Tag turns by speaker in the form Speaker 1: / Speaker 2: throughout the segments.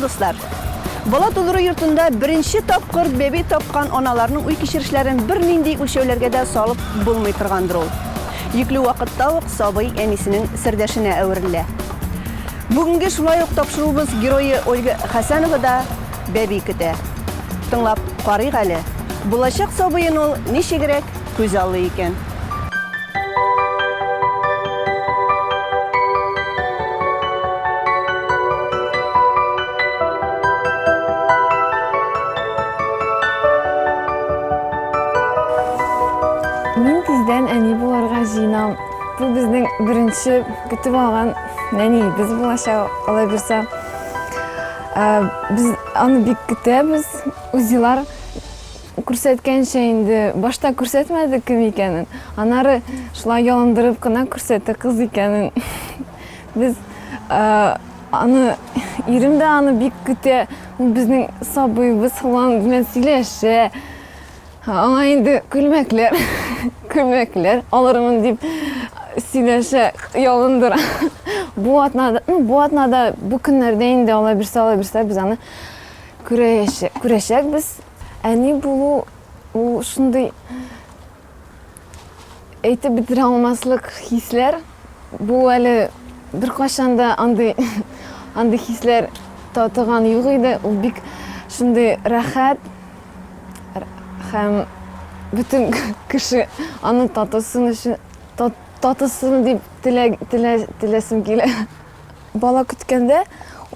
Speaker 1: dostlar. Bala toluru yurtunda birinchi topqir bebi topgan onalarning uy kechirishlerin bir nindi o'shalarga da solib bo'lmay turgandir ol. Yükli vaqtda uq Sobiy enisining sirdashine әверілі. Bugungi shulay uq topshiruvimiz giroyi Olga Hasanova da bebi küte. Тыңлап карыйк әле. Булачак Собыйын ул ничегрәк күз алды икән.
Speaker 2: Мин тиздән әни буларга җыенам. Бу безнең беренче көтеп алган нәни без булачак ала бирсә. Biz аны бик көтәбез. Үзилар күрсәткәнчә инде башта күрсәтмәде кем икәнен. Анары шулай ялындырып кына күрсәтте кыз икәнен. Без аны ирем дә аны бик көтә. Ул безнең Собыйбыз флан белән сөйләшә. Аңа инде күлмәкләр алырмын дип сөйләшә, ялындыра. Бу атнада бу көннәрдә инде ала бирсә без аны күрәчәкбез. Әни булу ул шундый әйтеп бетерә алмаслык хисләр. Бу әле беркайчан да андый хисләр татыган юк иде. Ул бик шундый рәхәт һәм бүтән кеше аны татысын өчен татысын дип теләсем килә. Бала көткәндә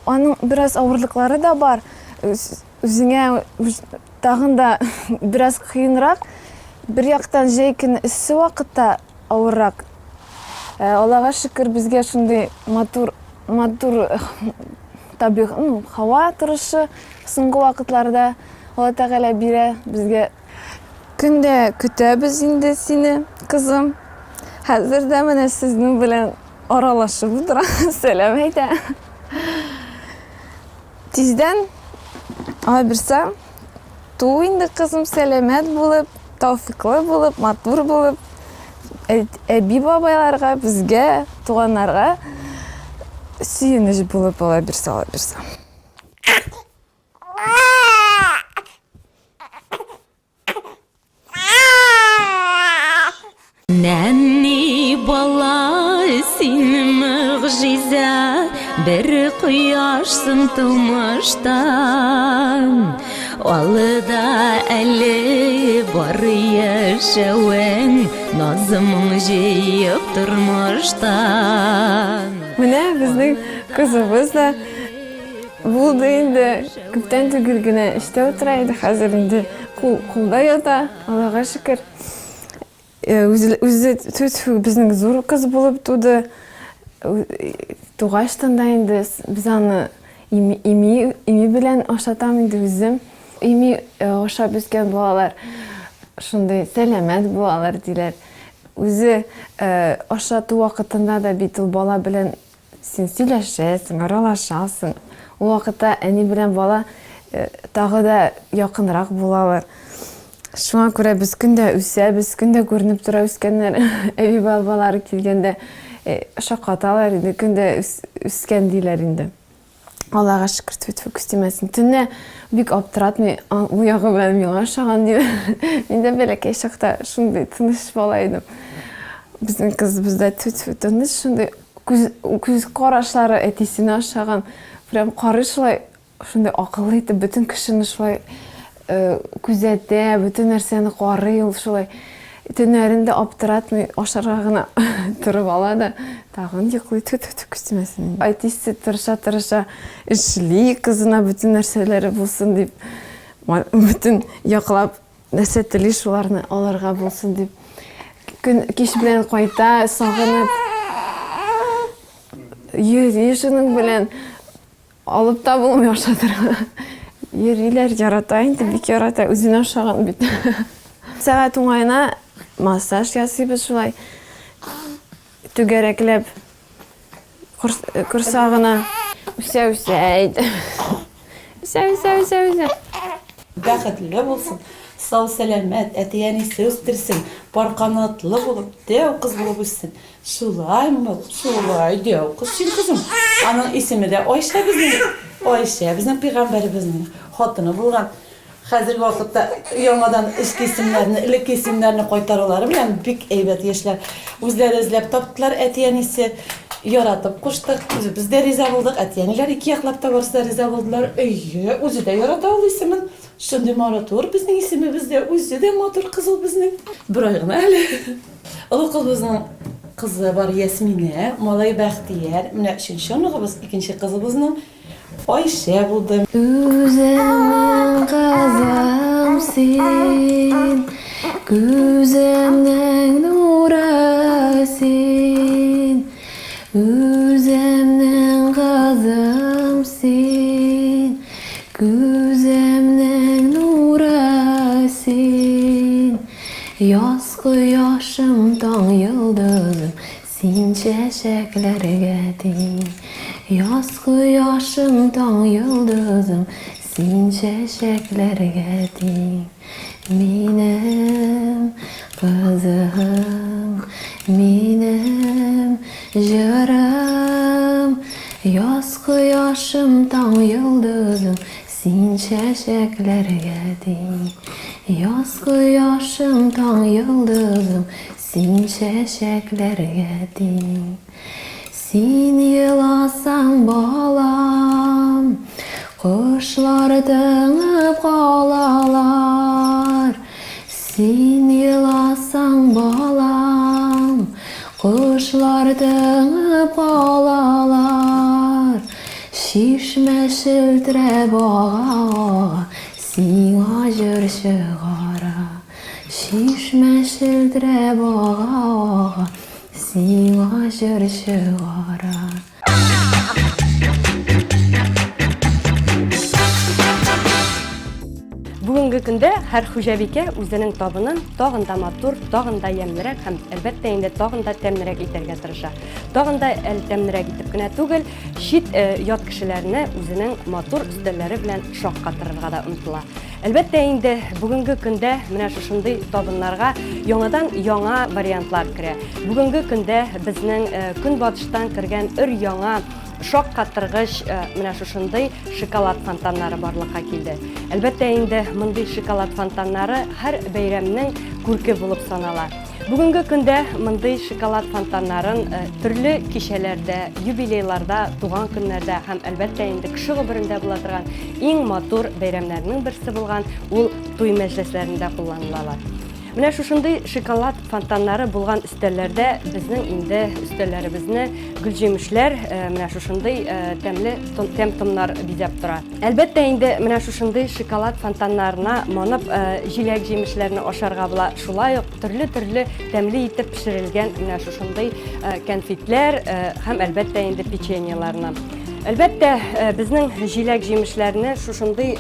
Speaker 2: аның бераз авырлыклары да бар. Үзеңә тагын да бераз кыенрак. Бер яктан җәй көне иссе вакытта авыррак. Аллага шөкер безгә шундый матур табигый һава торышы соңгы вакытларда Алла Тәгалә бирә безгә. Көндә көтәбез инде сине, кызым. Хәзер дә менә сезнең белән аралашып утыра. Сәлам әйтә. Тиздән ала бирсә, ту инде кызым сәламәт булып, тауфиклы булып, матур булып, әби бабайларга, безгә, туганнарга сөенеч булып ала бирсә.
Speaker 3: Нәнни бала син мөгъҗизә, бер кояшсың тумыштан. Алыда әле бар яшәвең, назымың җыеп тормыштан.
Speaker 2: Менә безнең кызыбыз да булды инде. Күптән түгел генә эштә утыра иде, хәзер инде кулда ята, Аллага шөкер. Үзе безнең зур кыз булып туды. Тугаштан да инде без аны ими белән ашатам инде үзем. Ими ашап үскән балалар шундый сәламәт булалар диләр. Үзе ашату вакытында да бит ул бала белән син сөйләшәсең, аралашасың. Ул вакытта әни белән бала тагы да якынрак булалар. Шуңа күрә без көндә үсәбез, көндә күренеп тора үскәннәр. Әби балалары килгәндә шакаталар инде, көндә үскән диләр инде. Аллага шөкер, түтфү күстемәсен. Төнне бик аптыратмый, бу ягы белән миңа ошаган дип. Мин дә бәләкәй чакта шундый тыныч бала идем. Безнең кызыбызда түтфү тыныч, шундый күз карашлары әтисенә ошаган. Прям карый шулай, шундый акыллы итеп бөтен кешене шулай күзәтә, бөтен нәрсәне карый ул шулай. Төннәрендә аптыратмый, ашарга гына торып ала да, тагын йоклый, түтфү күстемәсен. Әтисе тырыша эшли, кызына бөтен нәрсәләре булсын дип, бөтен яклап нәрсә тели шуларны алырга булсын дип. Кич белән кайта, сагынып, йөришенең белән алып та булмый ашатырга. Йөриләр ярата инде, бик ярата, үзенә ошаган бит. Сәгать уңайына массаж ясыйбыз шулай. Түгәрәкләп корсагына үсә. Үсә.
Speaker 4: Бәхетле булсын. Sağ selamet, әтиәнисе үстерсен, бар канатлы булып, дәү кыз булып үссен. Шулаймы? Шулай, дәү кыз син кызым. Аның исеме дә Айша безнең. Айша безнең пәйгамбәребезнең хатыны булган. Хәзерге вакытта яңадан эшке исемнәрне, элекке исемнәрне кайтарулары белән бик әйбәт яшьләр үзләре эзләп таптылар әтиәнисе. Яратып куштык, без дә риза булдык. Әтиәниләр ике яклап та барса риза булдылар. Әйе, үзе дә ярата ул исемен. Шундый матур безнең исемебез дә, үзе дә матур кыз ул безнең. Бер ай гына әле. Олы кызыбызның кызы бар Ясминә, малай Бәхтияр. Менә өченче оныгыбыз, икенче кызыбызның Айша булды.
Speaker 2: Үземнең кызым син, күземнең нуры син. Үземнең кызым син, күземнең нуры син. Яз кояшым, таң йолдызым, син чәчәкләргә тиң. Яз кояшым, таң йолдызым, син чәчәкләргә тиң. Минем кызым, минем җырым. Яз кояшым, таң йолдызым, син чәчәкләргә тиң. Яз кояшым, таң йолдызым, син чәчәкләргә тиң. Син еласаң балам, кошлар тыңып калалар. Син еласаң балам, кошлар тыңып калалар. Шишмә шелтірәп ага, сиңа җыр чыгара. Шишмә шелтірәп ага, сиңа җыр чыгара.
Speaker 5: Бүгенге көндә һәр хуҗабикә үзенең табынын тагын да матур, тагын да ямьлерәк һәм әлбәттә инде тагын да тәмлерәк итәргә тырыша. Тагын да тәмлерәк итеп кенә түгел, шит ят кешеләрне үзенең матур өстәлләре белән шаккатырырга да омтыла. Әлбәттә инде бүгенге көндә менә шушындый табыннарга яңадан яңа вариантлар керә. Бүгенге көндә безнең көнбатыштан кергән яңа шаккатыргыч менә шушындый шоколад фонтаннары барлыкка килде. Әлбәттә инде мондый шоколад фонтаннары һәр бәйрәмнең күрке булып санала. Бүгенге көндә мондый шоколад фонтаннарын төрле кичәләрдә, юбилейларда, туган көннәрдә һәм әлбәттә инде кеше гомерендә була торган иң матур бәйрәмнәрнең берсе булган ул туй мәҗлесләрендә кулланылалар. Менә шушындый шоколад фонтаннары булган өстәлләрдә безнең инде өстәлләребезне гөлҗимешләр, менә шушындый тәмле тәм-томнар бизәп тора. Әлбәттә инде менә шушындый шоколад фонтаннарына манып җиләк җимешләрне ашарга була. Шулай ук төрле тәмле итеп пешерелгән менә шушындый конфетлар һәм әлбәттә инде печеньеларны. Әлбәттә, безнең җиләк җимешләрне шушындый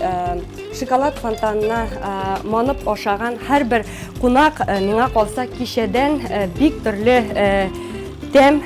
Speaker 5: шоколад фонтанына манып ашаган һәрбер кунак миңа калса кичәдән бик төрле тәм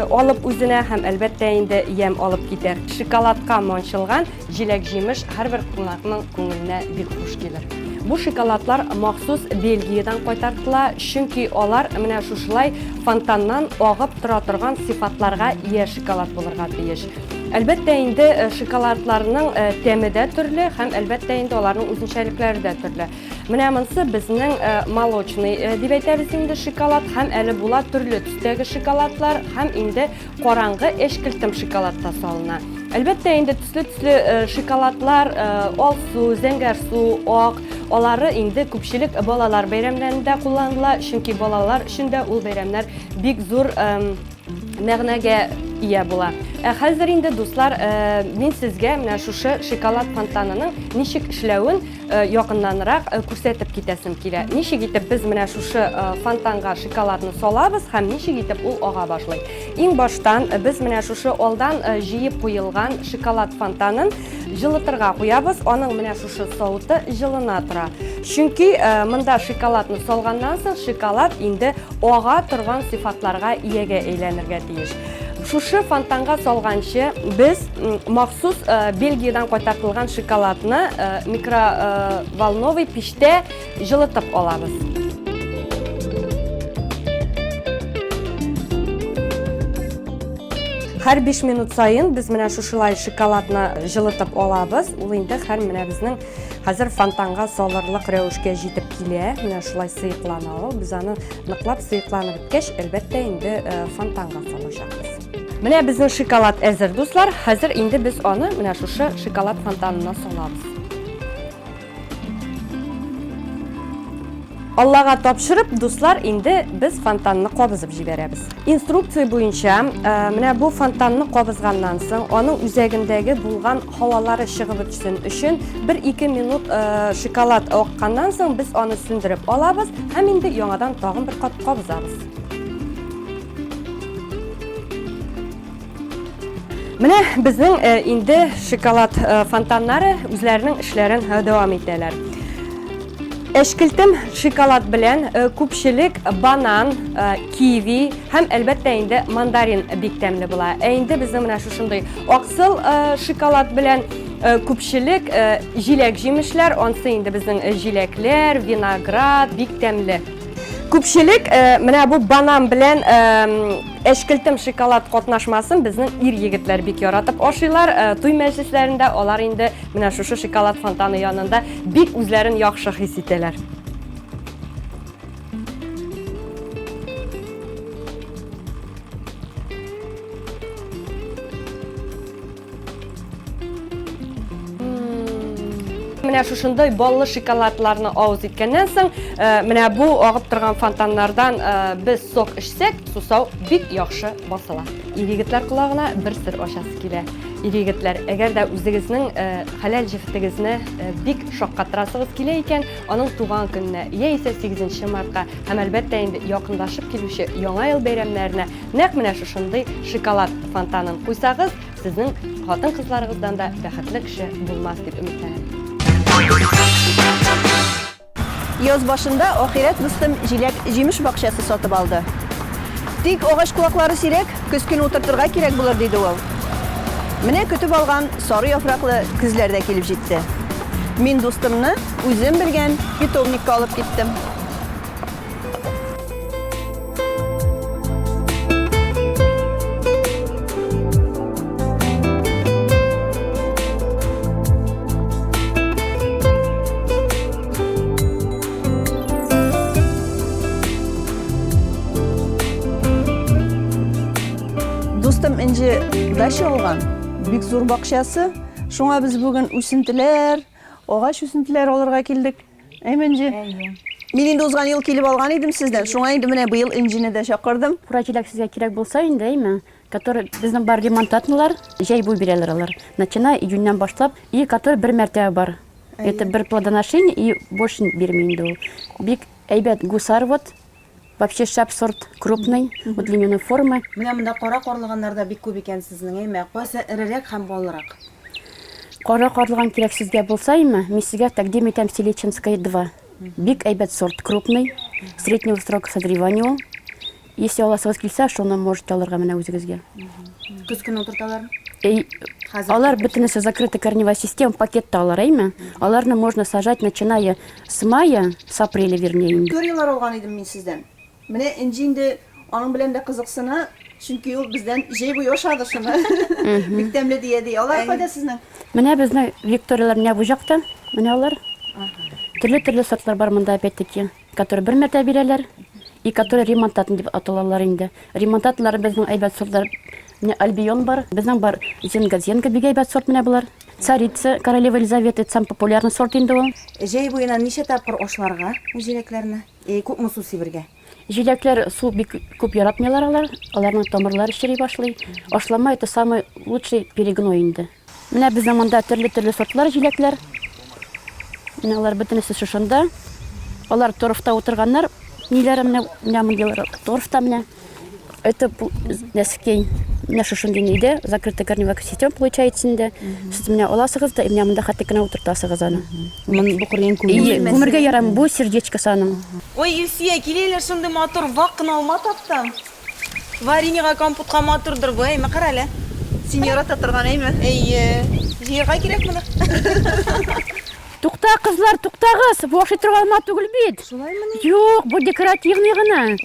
Speaker 5: алып үзенә һәм әлбәттә инде ям алып китәр. Шоколадка манчылган җиләк җимеш һәрбер кунакның күңеленә бик хуш килер. Бу шоколадлар махсус Бельгиядан кайтартыла, чөнки алар менә шушылай фонтаннан агып тора торган сыйфатларга ия шоколад булырга тиеш. Әлбәттә инде шоколадларның тәме дә төрле һәм әлбәттә инде аларның үзенчәлекләре дә төрле. Менә монысы безнең молочный дип әйтәбез инде шоколад һәм әле була төрле төстәге шоколадлар һәм инде караңгы эшкелтем шоколад та салына. Әлбәттә инде төсле шоколадлар, алсу, зәңгәр су, ак, алары инде күпчелек балалар бәйрәмнәрендә кулланыла, чөнки балалар өчен дә ул бәйрәмнәр бик зур мәгънәгә ия була. Хәзер инде дуслар, мин сезгә менә шушы шоколад фонтанының ничек эшләвен якыннанрак күрсәтеп китәсем килә. Ничек итеп без менә шушы фонтанга шоколадны салабыз һәм ничек итеп ул ага башлый. Иң баштан без менә шушы алдан җыеп куелган шоколад фонтанын җылытырга куябыз. Аның менә шушы сауыты җылына тора. Чөнки монда шоколадны салганнан соң шоколад инде ага торган сыйфатларга иягә әйләнергә тиеш. шушы фонтанга салганчы без махсус Бельгиядан кайтартылган шоколадны микроволновый пештә жылытып алабыз. Һәр 5 минут сайын без менә шушылай шоколадны жылытып алабыз. Ул инде һәр менә безнең хәзер фонтанга салырлык рәвешкә җитеп килә. Менә шулай сыйклана ул. Без аны ныклап сыйкланып беткәч, әлбәттә инде фонтанга салачакбыз. Менә безнең шоколад әзер, дуслар. Хәзер инде без аны менә шушы шоколад фонтанына салабыз. Аллага тапшырып, дуслар, инде без фонтанны кабызып җибәрәбез. Инструкция буенча, менә бу фонтанны кабызганнан соң, аның үзәгендәге булган һавалары чыгып төшсен өчен 1-2 минут шоколад акканнан соң без аны сүндереп алабыз һәм инде яңадан тагын бер кат кабызабыз. Менә безнең инде шоколад фонтаннары үзләренең эшләрен дәвам итәләр. Эшкелтем шоколад белән күпчелек банан, киви һәм әлбәттә инде мандарин бик тәмле була. Инде безнең менә шушындый аксыл шоколад белән күпчелек җиләк җимешләр, ансы инде безнең җиләкләр, виноград бик тәмле. Күпчелек менә бу банан белән эшкелтем шоколад катнашмасын безнең ир-егетләр бик яратып ашыйлар. Туй мәҗлесләрендә алар инде менә шушы шоколад фонтаны янында бик үзләрен яхшы хис итәләр. Менә шушындай баллы шоколадларны авыз иткәннән соң, менә бу агып торган фонтаннардан без сок эчсәк, сусау бик яхшы басыла. Ир-егетләр колагына бер сер ачасы килә. Ир-егетләр, әгәр дә үзегезнең хәләл җефтегезне бик шаккатырасыгыз килә икән, аның туган көненә, яисә 8 мартка һәм әлбәттә инде якынлашып килүче яңа ел бәйрәмнәренә нәкъ менә шушындай шоколад фонтанын куйсагыз, сезнең хатын-кызларыгыздан да бәхетле кеше булмас дип өметләнәм.
Speaker 1: Яз башында ахирәт дустым җиләк җимеш бакчасы сатып алды. Тик агач куаклары сирәк, көз көне утыртырга кирәк булыр диде ул. Менә көтеп алган сары яфраклы күзләр дә килеп җитте. Мин дустымны үзем белгән питомникка алып киттем. Дустым инде дача алган, бик зур бакчасы. Шуңа без бүген үсентеләр, агач үсентеләр алырга килдек. Әйменҗе. Мин инде узган ел килеп алган идем сездән. Шуңа инде менә быел инҗине дә чакырдым.
Speaker 6: Пурачилак сезгә кирәк булса инде, әйме, который безнең бар ремонтатлар, җәй буй бирәләр алар. Начиная июньнән башлап, и который бер мәртәбә бар. Это бер плодоношение и больше бирми инде ул. Бик әйбәт гусар вот. Вообще шап сорт крупный, удлиненной формы.
Speaker 7: Менә монда кара карлыганнар да бик күп икән сезнең, әйме, кайсы эрерәк һәм баллырак.
Speaker 6: Кара карлыган кирәк сезгә булса, әйме, мин сезгә тәкъдим итәм Селичинская 2. Бик әйбәт сорт, крупный, среднего срока созревания ул. Если аласыгыз килсә, шуны можете алырга менә үзегезгә.
Speaker 7: Көз көне утырталар.
Speaker 6: Алар бөтенесе закрытая корневая система, пакетта алар, әйме. Аларны можно сажать начиная с мая, с апреля вернее.
Speaker 1: Көреләр алган идем мин сездән. Менә инҗи инде аның белән дә кызыксына, чөнки ул бездән җәй буй ашады шуны. Бик тәмле дия. Алар кайда сезнең?
Speaker 6: Менә безнең Викториялар менә бу җакта. Менә алар. Төрле сортлар бар монда опять-таки, которые бер мәртәбә бирәләр, и которые ремонтатын дип аталалар инде. Ремонтатлар безнең әйбәт сортлар. Менә Альбион бар, безнең бар Зенга бик әйбәт сорт менә булар. Царица, королева Елизавета, самый популярный сорт инде ул.
Speaker 7: Җәй буена ничә тапкыр ашларга җиләкләрне? Күпме су сибергә?
Speaker 6: Җиләкләр су бик күп яратмыйлар алар. Аларның тамырлары чирий башлый. Ашлама это самый лучший перегной инде. Менә безнең монда төрле сортлар җиләкләр. Менә алар бөтенесе шушында. Алар торфта утырганнар. Ниләре менә мондыйлар торфта менә. Это нәскәй. Менә шушында иде, закрытая корневая система получается инде. Сез менә аласыгыз да, менә монда хәтта генә утыртасыгыз аны.
Speaker 7: Мен бу кырын
Speaker 6: Күмергә ярам бу сердечко саным.
Speaker 7: Ой, Илсия, киләләр шундый матур вак кына алма таптым. Вареньега, компотка матурдыр бу, әйме кара әле.
Speaker 1: Син ярата торган әйме?
Speaker 7: Әйе. Җыярга кирәк моны.
Speaker 6: Тукта, кызлар, туктагыз. Бу ашый торган алма түгел бит. Юк, бу декоративный гына.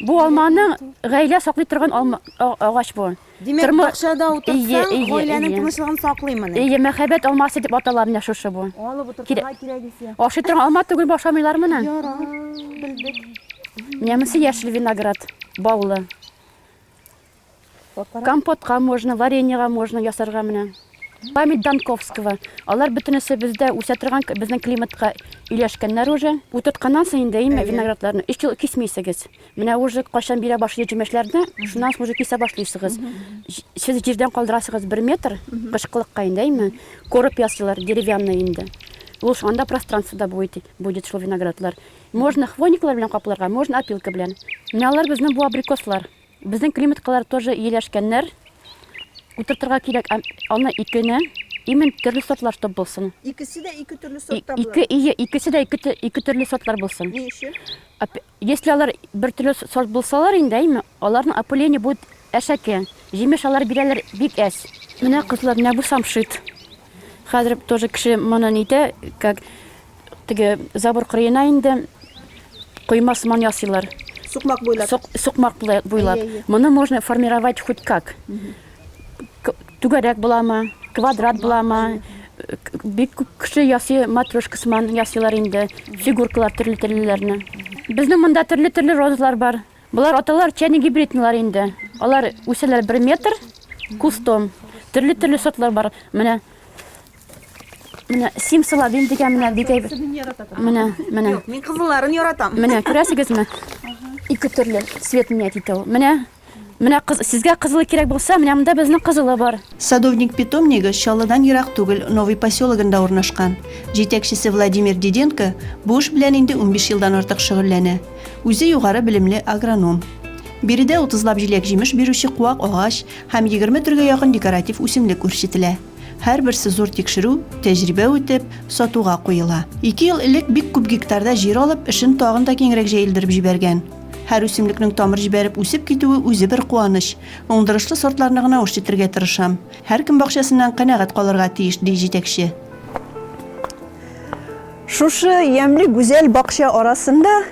Speaker 6: Бу алманың гаилә саклый торган агач бу.
Speaker 7: Димәк, бакчада утырсаң,
Speaker 6: Ие,
Speaker 7: гаиләнең
Speaker 6: ие.
Speaker 7: тынычлыгын саклый моны.
Speaker 6: Әйе, мәхәббәт алмасы дип атала менә шушы бу.
Speaker 7: Алып утырсаңга кирәк исә.
Speaker 6: Ашый торган алма түгел, бу ашамыйлар менә.
Speaker 7: Яра, белдек.
Speaker 6: Менә яшел виноград, баулы. Компотка можно, вареньега можно ясарга менә. Память Данковского. Алар бөтенесе бездә үсә торган безнең климатка иләшкәннәр уже. Утыртканнан соң инде виноградларны 3 ел кисмисегез. Менә уже кайчан бирә башлый җимешләрне, шуннан соң уже кисә башлыйсыгыз. Сез җирдән калдырасыгыз 1 метр, кышкылыкка инде, корып ясыйлар, деревянный инде. Ул анда пространствода будет шул виноградлар. Можно хвойниклар белән капларга, можно опилка белән. Менә алар безнең бу абрикослар. Безнең климаткалар тоже иләшкәннәр. Утыртырга кирәк, аны икене, именно төрле сортлар топ булсын.
Speaker 1: Икесе дә ике төрле сортта була.
Speaker 6: Икесе дә ике төрле сортлар булсын.
Speaker 1: Ни өчен?
Speaker 6: Если алар бер төрле сорт булсалар инде, аларның опыление будет әшәке. Җимеш алар бирәләр бик әс. Менә кызлар, менә бу самшит. Хәзер тоже кеше моны нидә, как теге забор кырыена инде койма сыман ясыйлар.
Speaker 1: Сукмак буйлап.
Speaker 6: Сукмак буйлап. Моны можно формировать хоть как. Түгәрәк буламы, квадрат буламы, бик күп кеше ясый, матрешка сыман ясыйлар инде, фигуркалар төрле-төрлеләрне. Безнең монда төрле-төрле розалар бар. Булар аталар чәни гибриднылар инде. Алар үсәләр 1 метр, кустом. Төрле-төрле сортлар бар. Менә симсаладин дигән менә.
Speaker 7: Мин кызылларын яратам.
Speaker 6: Менә күрәсегезме? Ике төрле цвет менять итә ул. Менә сезгә кызылы кирәк булса, менә монда безнең кызылы бар.
Speaker 1: Садовник питомнигы Чаллыдан ерак түгел, Новый поселогында урнашкан. Җитәкчесе Владимир Диденко бу эш белән инде 15 елдан артык шөгыльләнә. Үзе югары белемле агроном. Биредә 30лап җиләк җимеш бирүче куак агач һәм 20 төргә якын декоратив үсемлек үрчетелә. Һәрберсе зур тикшерү, тәҗрибә үтеп, сатуга куела. 2 ел элек бик күп гектарда җир алып, эшен тагын да киңрәк җәелдереп җибәргән. Һәр үсемлекнең тамыр җибәреп үсеп китүе үзе бер куаныч. Уңдырышлы сортларны гына үрчетергә тырышам. Һәр кем бакчасыннан канәгать калырга тиеш, ди җитәкче. Шушы ямьле гүзәл бакча арасында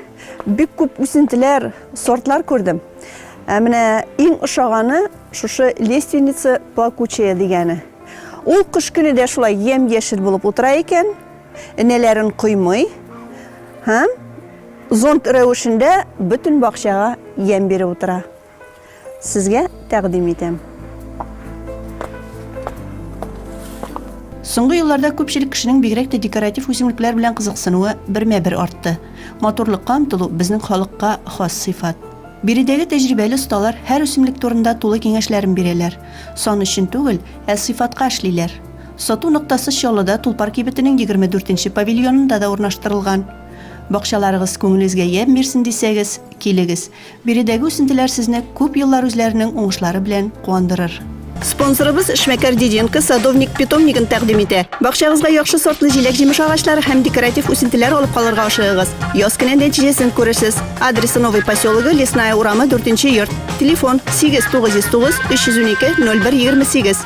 Speaker 1: бик күп үсентеләр, сортлар күрдем. Менә иң ошаганы шушы лиственница плакучая дигәне. Ул кыш көне дә шулай ям-яшел булып утыра икән, энәләрен куймый, һәм зонт рәвешендә бөтен бакчага ям биреп утыра. Сезгә тәкъдим итәм. Соңгы елларда күпчелек кешенең бигрәк тә декоратив үсемлекләр белән кызыксынуы бермә-бер артты. Матурлыкка омтылу безнең халыкка хас сыйфат. Биредәге тәҗрибәле осталар һәр үсемлек турында тулы киңәшләрен бирәләр. Сан өчен түгел, сыйфатка эшлиләр. Сату ноктасы Чаллыда Тулпар кибетенең 24нче павильонында да урнаштырылган. Бакчаларыгыз күңелегезгә ям бирсен дисәгез, килегез. Биредәге үсентеләр сезне күп еллар үзләренең уңышлары белән куандырыр. Спонсорыбыз Эшмәкәр Диденко садовник питомнигын тәкъдим итә. Бакчагызга яхшы сортлы җиләк-җимеш агачлары һәм декоратив үсентеләр алып калырга ашыгыгыз. Яз көне нәтиҗәсен күрерсез. Адресы Новый поселогы, Лесная урамы, 4нче йорт. Телефон 8909 312 0128.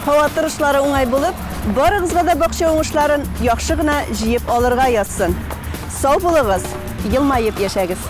Speaker 1: Һава торышлары уңай булып, барыгызга да бакча уңышларын яхшы гына җыеп алырга язсын. Сау булыгыз, елмаеп яшәгез.